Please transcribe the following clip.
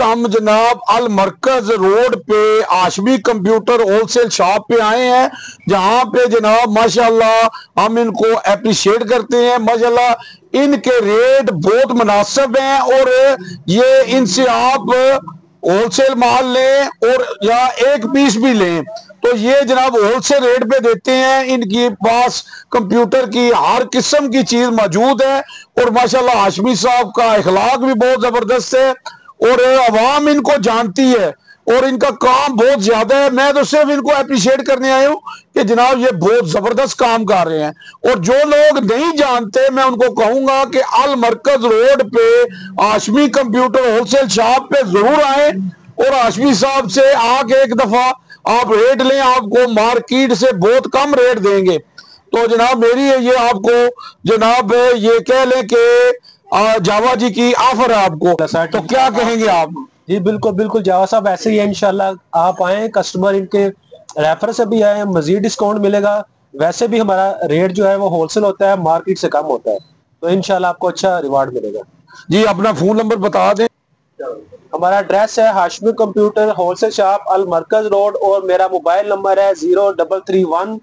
हम जनाब अल मरकज रोड पे आशमी कंप्यूटर होलसेल शॉप पे आए हैं, जहां पे जनाब माशाल्लाह हम इनको अप्रिशिएट करते हैं। माशाल्लाह इनके रेट बहुत मुनासिब हैं और ये इनसे आप होलसेल माल लें और या एक पीस भी लें तो ये जनाब होलसेल रेट पे देते हैं। इनके पास कंप्यूटर की हर किस्म की चीज मौजूद है और माशाल्लाह हाशमी साहब का इखलाक भी बहुत जबरदस्त है और अवाम इनको जानती है और इनका काम बहुत ज्यादा है। मैं तो सिर्फ इनको अप्रिशिएट करने आया हूँ कि जनाब ये बहुत जबरदस्त काम कर रहे हैं। और जो लोग नहीं जानते मैं उनको कहूंगा कि अल मरकज रोड पे हाशमी कंप्यूटर होलसेल शॉप पे जरूर आए और हाशमी साहब से आके एक दफा आप रेट लें, आपको मार्केट से बहुत कम रेट देंगे। तो जनाब मेरी ये आपको जनाब ये कह लें कि जावा जी की ऑफर है आपको, तो क्या कहेंगे आप? जी बिल्कुल बिल्कुल जावा साहब ऐसे ही है, इंशाल्लाह आप आए, कस्टमर इनके रेफर से भी आए, मजीद डिस्काउंट मिलेगा। वैसे भी हमारा रेट जो है वो होलसेल होता है, मार्केट से कम होता है, तो इंशाल्लाह आपको अच्छा रिवार्ड मिलेगा। जी अपना फोन नंबर बता दें। हमारा एड्रेस है हाशमी कंप्यूटर होलसेल शॉप अल मरकज रोड और मेरा मोबाइल नंबर है 0331